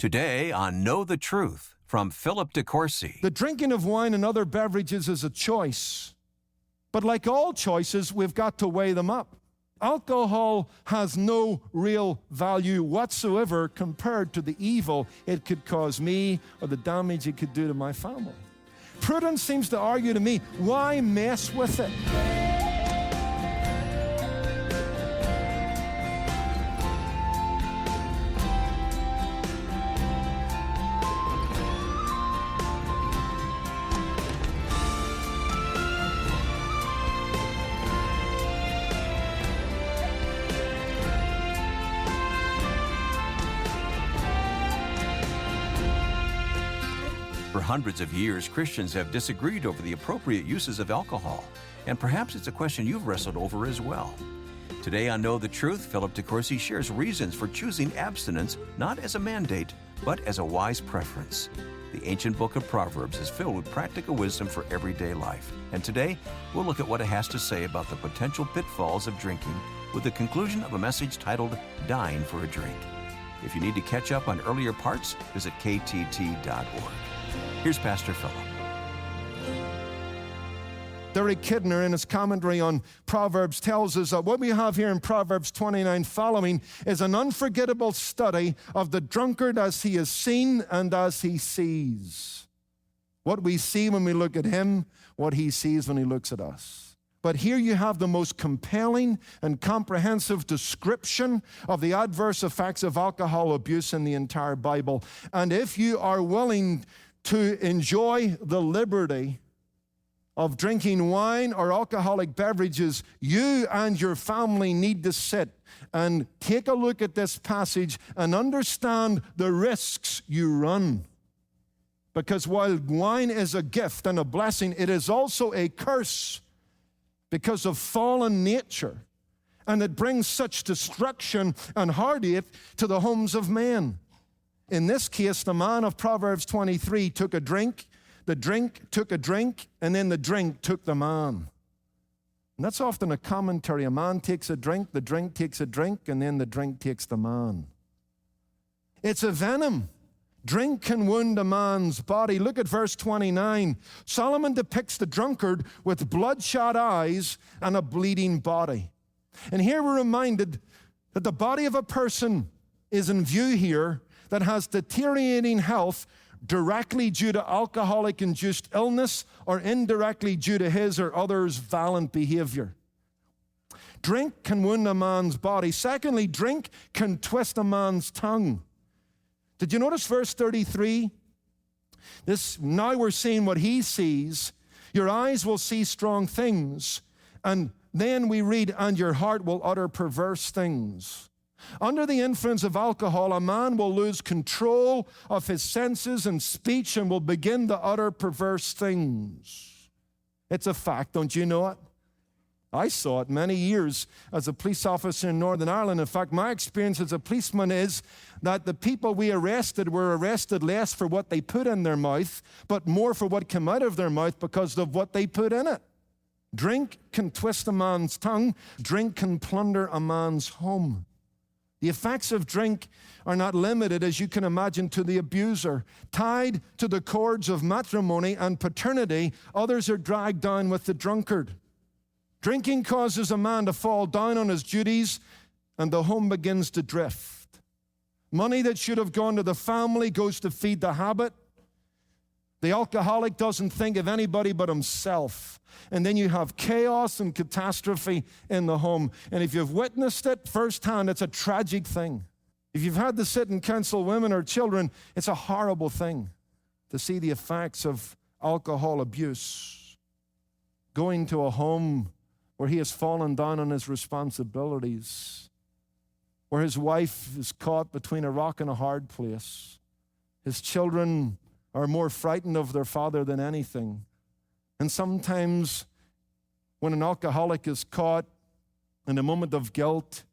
Today on Know the Truth from Philip De Courcy. The drinking of wine and other beverages is a choice. But like all choices, we've got to weigh them up. Alcohol has no real value whatsoever compared to the evil it could cause me or the damage it could do to my family. Prudence seems to argue to me, why mess with it? For hundreds of years, Christians have disagreed over the appropriate uses of alcohol, and perhaps it's a question you've wrestled over as well. Today on Know the Truth, Philip De Courcy shares reasons for choosing abstinence not as a mandate, but as a wise preference. The ancient book of Proverbs is filled with practical wisdom for everyday life, and today we'll look at what it has to say about the potential pitfalls of drinking with the conclusion of a message titled, Dying for a Drink. If you need to catch up on earlier parts, visit ktt.org. Here's Pastor Philip. Derek Kidner, in his commentary on Proverbs, tells us that what we have here in Proverbs 29 following is an unforgettable study of the drunkard as he is seen and as he sees. What we see when we look at him, what he sees when he looks at us. But here you have the most compelling and comprehensive description of the adverse effects of alcohol abuse in the entire Bible. And if you are willing to enjoy the liberty of drinking wine or alcoholic beverages, you and your family need to sit and take a look at this passage and understand the risks you run. Because while wine is a gift and a blessing, it is also a curse because of fallen nature. And it brings such destruction and heartache to the homes of men. In this case, the man of Proverbs 23 took a drink, the drink took a drink, and then the drink took the man. And that's often a commentary. A man takes a drink, the drink takes a drink, and then the drink takes the man. It's a venom. Drink can wound a man's body. Look at verse 29. Solomon depicts the drunkard with bloodshot eyes and a bleeding body. And here we're reminded that the body of a person is in view here that has deteriorating health directly due to alcoholic-induced illness or indirectly due to his or others' violent behavior. Drink can wound a man's body. Secondly, drink can twist a man's tongue. Did you notice verse 33? Now we're seeing what he sees. Your eyes will see strong things. And then we read, and your heart will utter perverse things. Under the influence of alcohol, a man will lose control of his senses and speech and will begin to utter perverse things. It's a fact, don't you know it? I saw it many years as a police officer in Northern Ireland. In fact, my experience as a policeman is that the people we arrested were arrested less for what they put in their mouth, but more for what came out of their mouth because of what they put in it. Drink can twist a man's tongue. Drink can plunder a man's home. The effects of drink are not limited, as you can imagine, to the abuser. Tied to the cords of matrimony and paternity, others are dragged down with the drunkard. Drinking causes a man to fall down on his duties, and the home begins to drift. Money that should have gone to the family goes to feed the habit. The alcoholic doesn't think of anybody but himself. And then you have chaos and catastrophe in the home. And if you've witnessed it firsthand, it's a tragic thing. If you've had to sit and counsel women or children, it's a horrible thing to see the effects of alcohol abuse. Going to a home where he has fallen down on his responsibilities, where his wife is caught between a rock and a hard place. His children are more frightened of their father than anything. And sometimes when an alcoholic is caught in a moment of guilt,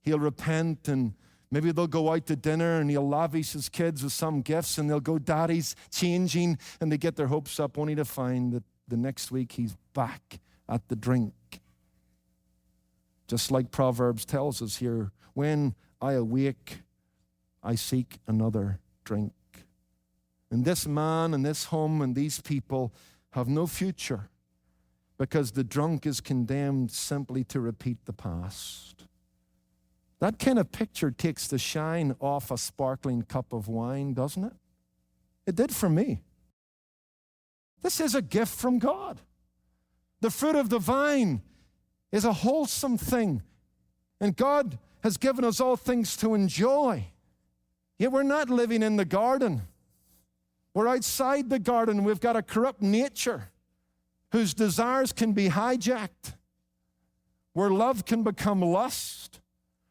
he'll repent and maybe they'll go out to dinner and he'll lavish his kids with some gifts and they'll go, Daddy's changing, and they get their hopes up only to find that the next week he's back at the drink. Just like Proverbs tells us here, when I awake, I seek another drink. And this man and this home and these people have no future because the drunk is condemned simply to repeat the past. That kind of picture takes the shine off a sparkling cup of wine, doesn't it? It did for me. This is a gift from God. The fruit of the vine is a wholesome thing, and God has given us all things to enjoy. Yet we're not living in the garden. We're outside the garden. We've got a corrupt nature whose desires can be hijacked, where love can become lust,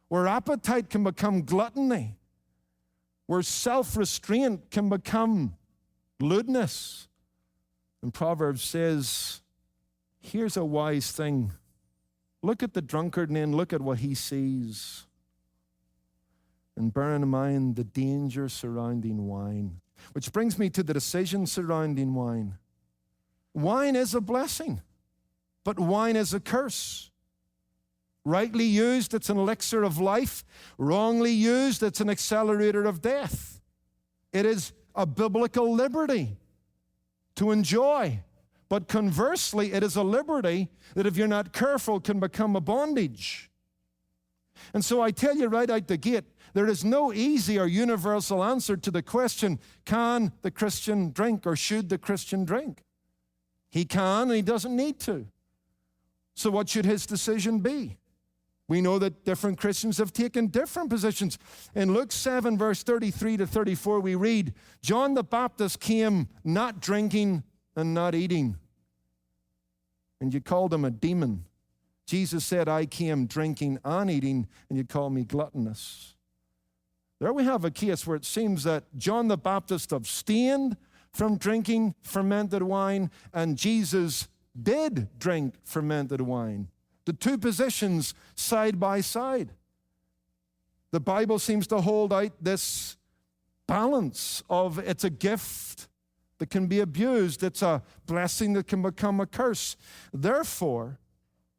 where appetite can become gluttony, where self-restraint can become lewdness. And Proverbs says, here's a wise thing. Look at the drunkard and look at what he sees. And bear in mind the danger surrounding wine. Which brings me to the decision surrounding wine. Wine is a blessing, but wine is a curse. Rightly used, it's an elixir of life. Wrongly used, it's an accelerator of death. It is a biblical liberty to enjoy. But conversely, it is a liberty that if you're not careful can become a bondage. And so I tell you right out the gate, there is no easy or universal answer to the question, can the Christian drink or should the Christian drink? He can and he doesn't need to. So what should his decision be? We know that different Christians have taken different positions. In Luke 7, verse 33 to 34, we read, John the Baptist came not drinking and not eating. And you called him a demon. Jesus said, I came drinking and eating, and you call me gluttonous. There we have a case where it seems that John the Baptist abstained from drinking fermented wine, and Jesus did drink fermented wine. The two positions side by side. The Bible seems to hold out this balance of it's a gift that can be abused. It's a blessing that can become a curse. Therefore,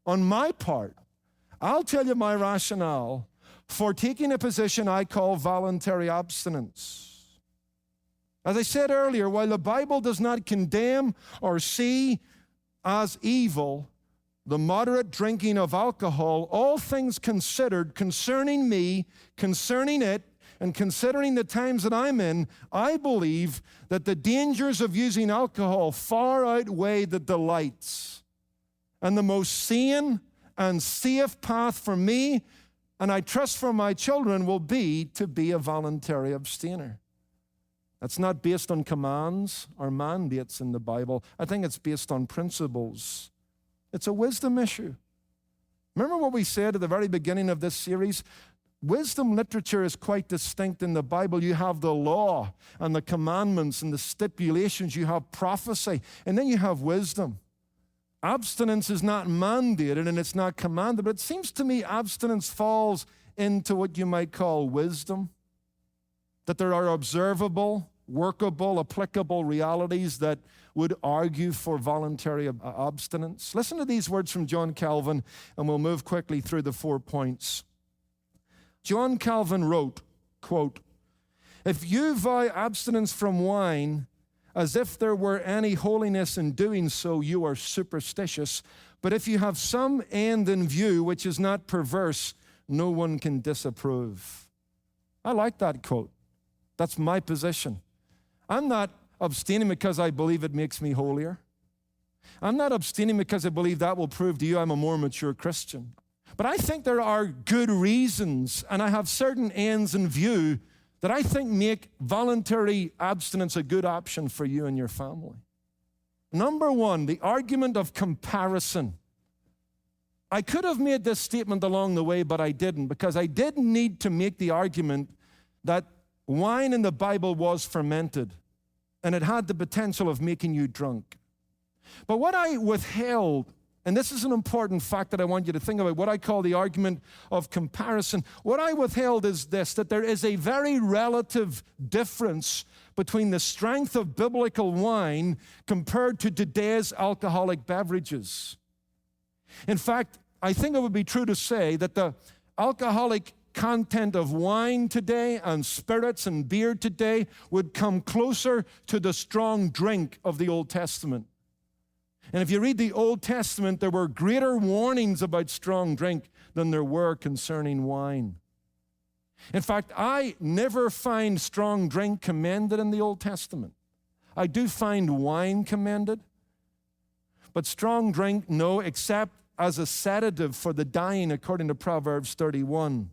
on my part, I'll tell you my rationale for taking a position I call voluntary abstinence. As I said earlier, while the Bible does not condemn or see as evil the moderate drinking of alcohol, all things considered concerning me, concerning it, and considering the times that I'm in, I believe that the dangers of using alcohol far outweigh the delights. And the most sane and safe path for me, and I trust for my children, will be to be a voluntary abstainer. That's not based on commands or mandates in the Bible. I think it's based on principles. It's a wisdom issue. Remember what we said at the very beginning of this series? Wisdom literature is quite distinct in the Bible. You have the law and the commandments and the stipulations. You have prophecy, and then you have wisdom. Abstinence is not mandated and it's not commanded, but it seems to me abstinence falls into what you might call wisdom, that there are observable, workable, applicable realities that would argue for voluntary abstinence. Listen to these words from John Calvin, and we'll move quickly through the 4 points. John Calvin wrote, quote, if you vow abstinence from wine as if there were any holiness in doing so, you are superstitious. But if you have some end in view which is not perverse, no one can disapprove. I like that quote. That's my position. I'm not abstaining because I believe it makes me holier. I'm not abstaining because I believe that will prove to you I'm a more mature Christian. But I think there are good reasons, and I have certain ends in view that I think make voluntary abstinence a good option for you and your family. Number one, the argument of comparison. I could have made this statement along the way, but I didn't, because I didn't need to make the argument that wine in the Bible was fermented, and it had the potential of making you drunk. But what I withheld, and this is an important fact that I want you to think about, what I call the argument of comparison. What I withheld is this, that there is a very relative difference between the strength of biblical wine compared to today's alcoholic beverages. In fact, I think it would be true to say that the alcoholic content of wine today and spirits and beer today would come closer to the strong drink of the Old Testament. And if you read the Old Testament, there were greater warnings about strong drink than there were concerning wine. In fact, I never find strong drink commended in the Old Testament. I do find wine commended, but strong drink, no, except as a sedative for the dying, according to Proverbs 31.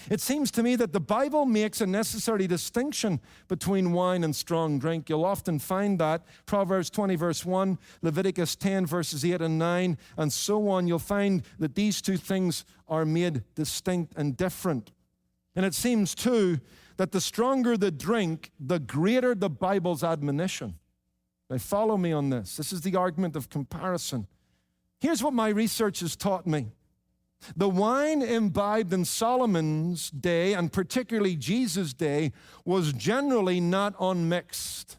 It seems to me that the Bible makes a necessary distinction between wine and strong drink. You'll often find that Proverbs 20 verse 1, Leviticus 10 verses 8 and 9, and so on. You'll find that these two things are made distinct and different. And it seems, too, that the stronger the drink, the greater the Bible's admonition. Now, follow me on this. This is the argument of comparison. Here's what my research has taught me. The wine imbibed in Solomon's day, and particularly Jesus' day, was generally not unmixed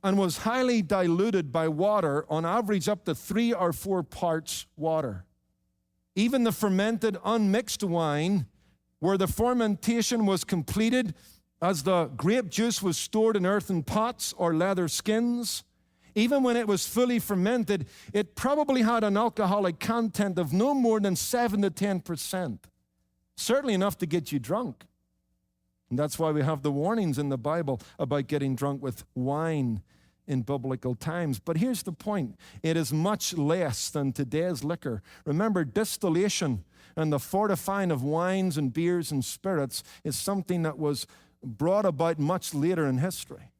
and was highly diluted by water, on average up to 3 or 4 parts water. Even the fermented unmixed wine, where the fermentation was completed as the grape juice was stored in earthen pots or leather skins, even when it was fully fermented, it probably had an alcoholic content of no more than 7 to 10%. Certainly enough to get you drunk. And that's why we have the warnings in the Bible about getting drunk with wine in biblical times. But here's the point. It is much less than today's liquor. Remember, distillation and the fortifying of wines and beers and spirits is something that was brought about much later in history.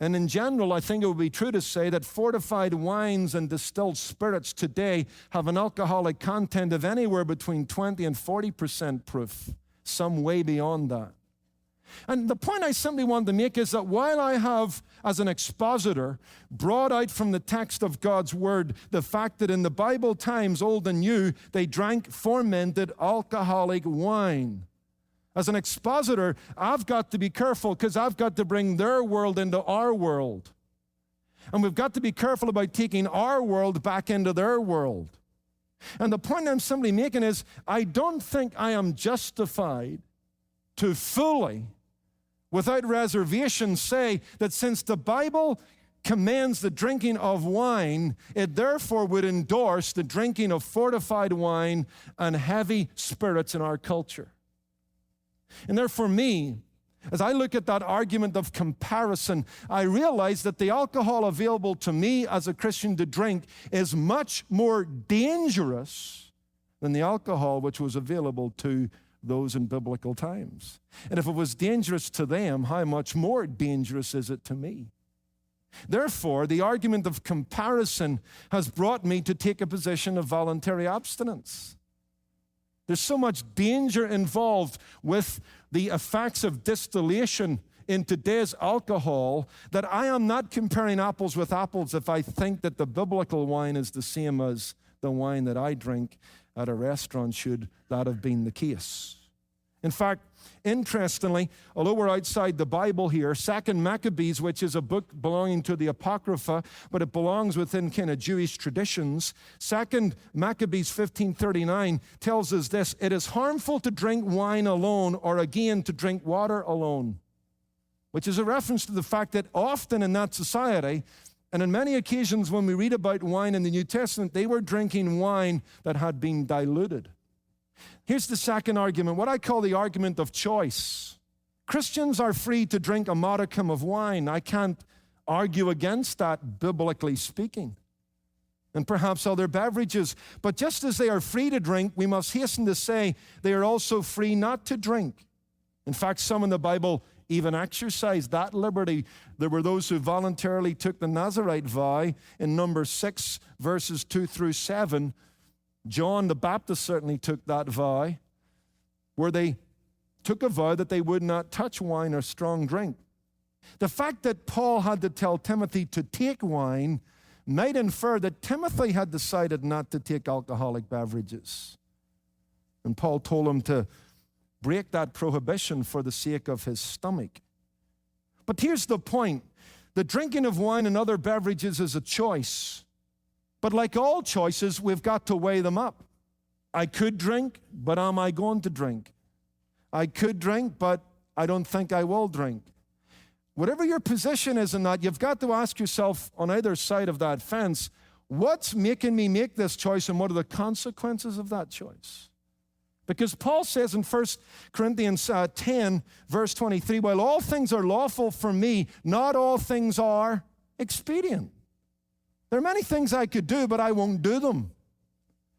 And in general, I think it would be true to say that fortified wines and distilled spirits today have an alcoholic content of anywhere between 20 and 40% proof, some way beyond that. And the point I simply want to make is that while I have, as an expositor, brought out from the text of God's Word the fact that in the Bible times, old and new, they drank fermented alcoholic wine. As an expositor, I've got to be careful because I've got to bring their world into our world. And we've got to be careful about taking our world back into their world. And the point I'm simply making is, I don't think I am justified to fully, without reservation, say that since the Bible commands the drinking of wine, it therefore would endorse the drinking of fortified wine and heavy spirits in our culture. And therefore, me, as I look at that argument of comparison, I realize that the alcohol available to me as a Christian to drink is much more dangerous than the alcohol which was available to those in biblical times. And if it was dangerous to them, how much more dangerous is it to me? Therefore, the argument of comparison has brought me to take a position of voluntary abstinence. There's so much danger involved with the effects of distillation in today's alcohol that I am not comparing apples with apples if I think that the biblical wine is the same as the wine that I drink at a restaurant, should that have been the case. In fact, interestingly, although we're outside the Bible here, 2 Maccabees, which is a book belonging to the Apocrypha, but it belongs within kind of Jewish traditions, 2 Maccabees 15:39 tells us this: it is harmful to drink wine alone, or again to drink water alone, which is a reference to the fact that often in that society, and on many occasions when we read about wine in the New Testament, they were drinking wine that had been diluted. Here's the second argument, what I call the argument of choice. Christians are free to drink a modicum of wine. I can't argue against that, biblically speaking. And perhaps other beverages. But just as they are free to drink, we must hasten to say they are also free not to drink. In fact, some in the Bible even exercised that liberty. There were those who voluntarily took the Nazirite vow in Numbers 6, verses 2 through 7. John the Baptist certainly took that vow, where they took a vow that they would not touch wine or strong drink. The fact that Paul had to tell Timothy to take wine might infer that Timothy had decided not to take alcoholic beverages. And Paul told him to break that prohibition for the sake of his stomach. But here's the point. The drinking of wine and other beverages is a choice. But like all choices, we've got to weigh them up. I could drink, but am I going to drink? I could drink, but I don't think I will drink. Whatever your position is in that, you've got to ask yourself on either side of that fence, what's making me make this choice and what are the consequences of that choice? Because Paul says in 1 Corinthians 10, verse 23, while all things are lawful for me, not all things are expedient. There are many things I could do, but I won't do them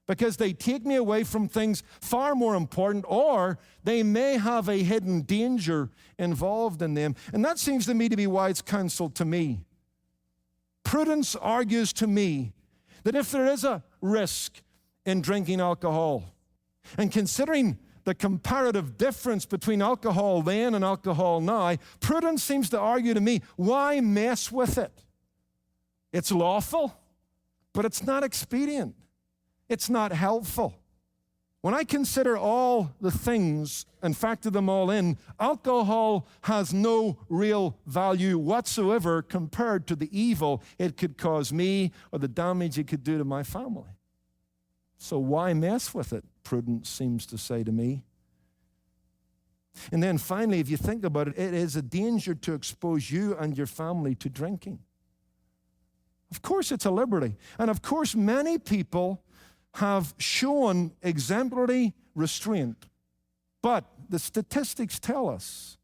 because they take me away from things far more important, or they may have a hidden danger involved in them. And that seems to me to be wise counsel to me. Prudence argues to me that if there is a risk in drinking alcohol, and considering the comparative difference between alcohol then and alcohol now, prudence seems to argue to me, why mess with it? It's lawful, but it's not expedient. It's not helpful. When I consider all the things and factor them all in, alcohol has no real value whatsoever compared to the evil it could cause me or the damage it could do to my family. So why mess with it? Prudence seems to say to me. And then finally, if you think about it, it is a danger to expose you and your family to drinking. Of course, it's a liberty. And of course, many people have shown exemplary restraint. But the statistics tell us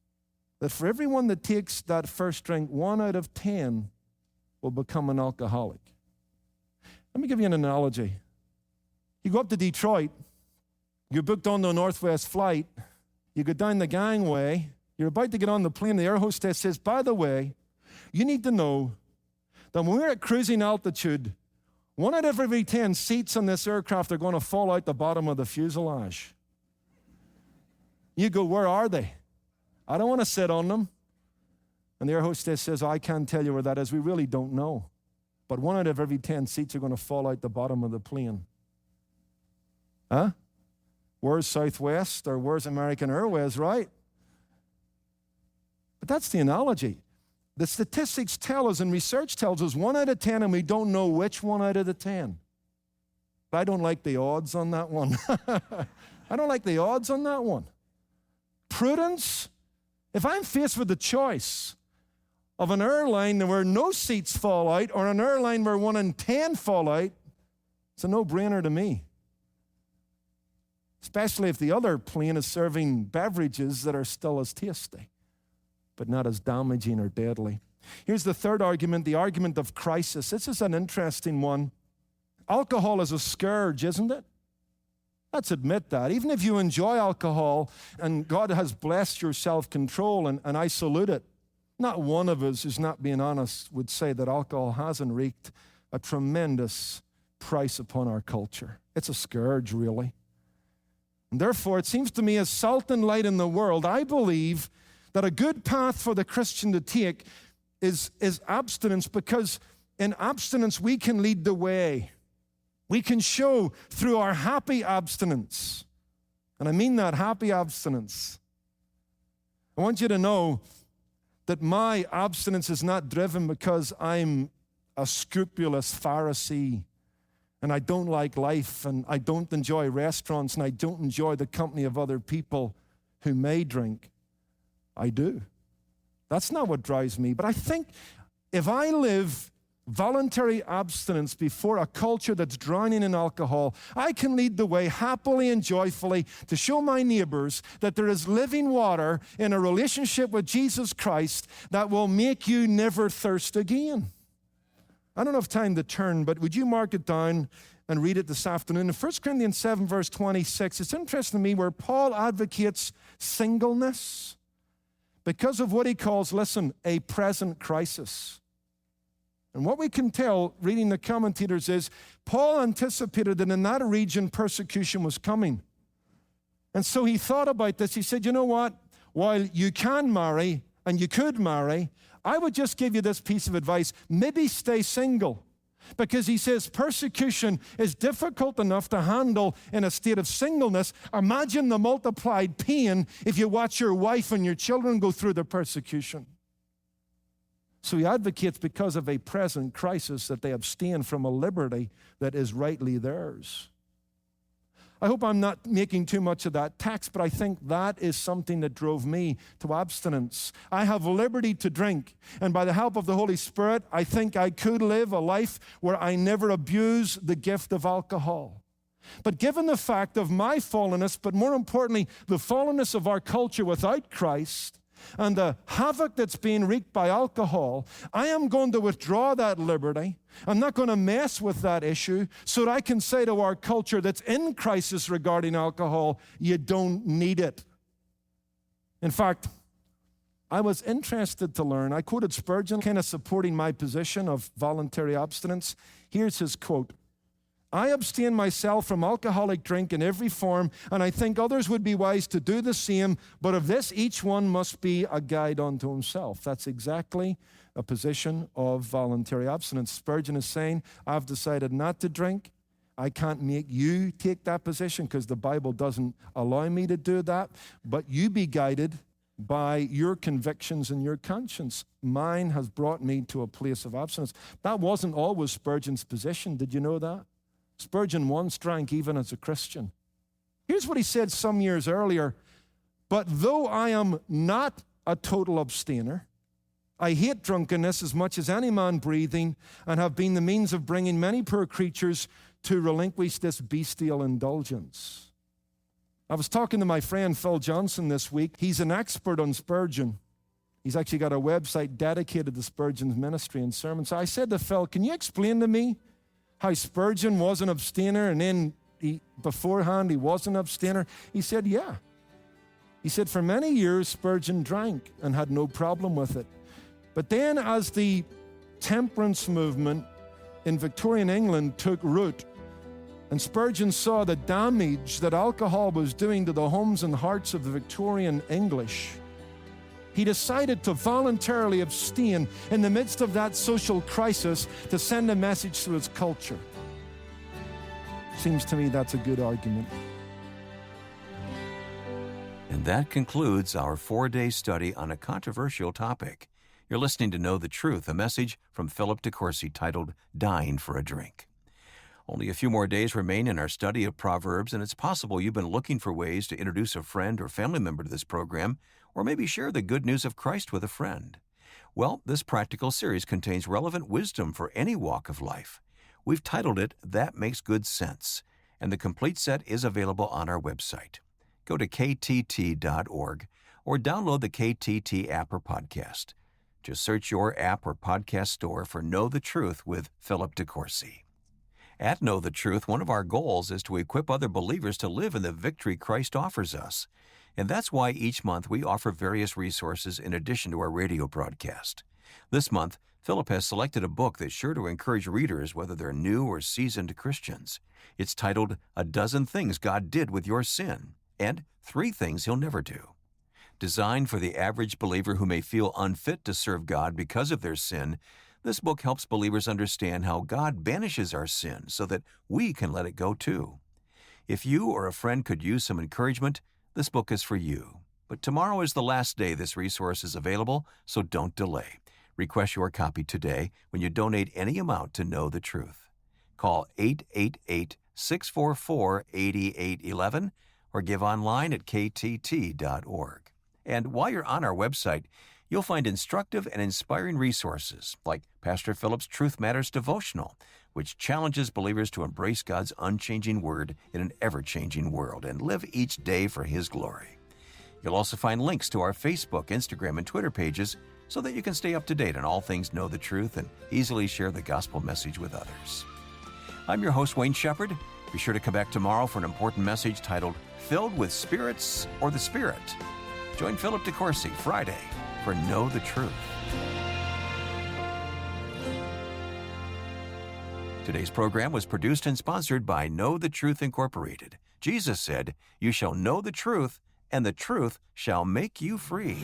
that for everyone that takes that first drink, 1 out of 10 will become an alcoholic. Let me give you an analogy. You go up to Detroit, you're booked on the Northwest flight, you go down the gangway, you're about to get on the plane, the air hostess says, by the way, you need to know that when we're at cruising altitude, 1 out of every 10 seats on this aircraft are going to fall out the bottom of the fuselage. You go, where are they? I don't want to sit on them. And the air hostess says, I can't tell you where that is. We really don't know. But 1 out of every 10 seats are going to fall out the bottom of the plane. Huh? Where's Southwest or where's American Airways, right? But that's the analogy. The statistics tell us and research tells us 1 out of 10, and we don't know which 1 out of the 10. But I don't like the odds on that one. I don't like the odds on that one. Prudence, if I'm faced with the choice of an airline where no seats fall out or an airline where 1 in 10 fall out, it's a no-brainer to me. Especially if the other plane is serving beverages that are still as tasty, but not as damaging or deadly. Here's the third argument, the argument of crisis. This is an interesting one. Alcohol is a scourge, isn't it? Let's admit that. Even if you enjoy alcohol and God has blessed your self-control, and I salute it, not one of us who's not being honest would say that alcohol hasn't wreaked a tremendous price upon our culture. It's a scourge, really. And therefore, it seems to me as salt and light in the world, I believe that a good path for the Christian to take is abstinence, because in abstinence we can lead the way. We can show through our happy abstinence. And I mean that, happy abstinence. I want you to know that my abstinence is not driven because I'm a scrupulous Pharisee and I don't like life and I don't enjoy restaurants and I don't enjoy the company of other people who may drink. I do. That's not what drives me. But I think if I live voluntary abstinence before a culture that's drowning in alcohol, I can lead the way happily and joyfully to show my neighbors that there is living water in a relationship with Jesus Christ that will make you never thirst again. I don't have time to turn, but would you mark it down and read it this afternoon? In 1 Corinthians 7, verse 26, it's interesting to me where Paul advocates singleness because of what he calls, listen, a present crisis. And what we can tell, reading the commentators, is Paul anticipated that in that region persecution was coming. And so he thought about this. He said, you know what? While you can marry, and you could marry, I would just give you this piece of advice. Maybe stay single. Because he says persecution is difficult enough to handle in a state of singleness. Imagine the multiplied pain if you watch your wife and your children go through the persecution. So he advocates because of a present crisis that they abstain from a liberty that is rightly theirs. I hope I'm not making too much of that text, but I think that is something that drove me to abstinence. I have liberty to drink, and by the help of the Holy Spirit, I think I could live a life where I never abuse the gift of alcohol. But given the fact of my fallenness, but more importantly, the fallenness of our culture without Christ, and the havoc that's being wreaked by alcohol, I am going to withdraw that liberty. I'm not going to mess with that issue so that I can say to our culture that's in crisis regarding alcohol, you don't need it. In fact, I was interested to learn. I quoted Spurgeon, kind of supporting my position of voluntary abstinence. Here's his quote. I abstain myself from alcoholic drink in every form, and I think others would be wise to do the same, but of this each one must be a guide unto himself. That's exactly a position of voluntary abstinence. Spurgeon is saying, I've decided not to drink. I can't make you take that position because the Bible doesn't allow me to do that, but you be guided by your convictions and your conscience. Mine has brought me to a place of abstinence. That wasn't always Spurgeon's position. Did you know that? Spurgeon once drank even as a Christian. Here's what he said some years earlier. But though I am not a total abstainer, I hate drunkenness as much as any man breathing, and have been the means of bringing many poor creatures to relinquish this bestial indulgence. I was talking to my friend Phil Johnson this week. He's an expert on Spurgeon. He's actually got a website dedicated to Spurgeon's ministry and sermons. So I said to Phil, can you explain to me how Spurgeon was an abstainer and then beforehand he was an abstainer? He said, yeah. He said, for many years Spurgeon drank and had no problem with it. But then as the temperance movement in Victorian England took root, and Spurgeon saw the damage that alcohol was doing to the homes and hearts of the Victorian English, he decided to voluntarily abstain in the midst of that social crisis to send a message to his culture. Seems to me that's a good argument. And that concludes our 4-day study on a controversial topic. You're listening to Know the Truth, a message from Philip De Courcy titled Dying for a Drink. Only a few more days remain in our study of Proverbs, and it's possible you've been looking for ways to introduce a friend or family member to this program, or maybe share the good news of Christ with a friend. Well, this practical series contains relevant wisdom for any walk of life. We've titled it, That Makes Good Sense, and the complete set is available on our website. Go to ktt.org or download the KTT app or podcast. Just search your app or podcast store for Know the Truth with Philip De Courcy. At Know the Truth, one of our goals is to equip other believers to live in the victory Christ offers us. And that's why each month we offer various resources in addition to our radio broadcast. This month, Philip has selected a book that's sure to encourage readers whether they're new or seasoned Christians. It's titled, A Dozen Things God Did with Your Sin, and 3 Things He'll Never Do. Designed for the average believer who may feel unfit to serve God because of their sin, this book helps believers understand how God banishes our sin so that we can let it go too. If you or a friend could use some encouragement, this book is for you. But tomorrow is the last day this resource is available, so don't delay. Request your copy today when you donate any amount to Know the Truth. Call 888-644-8811 or give online at ktt.org. And while you're on our website, you'll find instructive and inspiring resources like Pastor Philip's Truth Matters devotional, which challenges believers to embrace God's unchanging word in an ever-changing world and live each day for His glory. You'll also find links to our Facebook, Instagram, and Twitter pages so that you can stay up to date on all things Know the Truth and easily share the gospel message with others. I'm your host, Wayne Shepherd. Be sure to come back tomorrow for an important message titled, Filled with Spirits or the Spirit. Join Philip De Courcy Friday for Know the Truth. Today's program was produced and sponsored by Know the Truth Incorporated. Jesus said, You shall know the truth, and the truth shall make you free.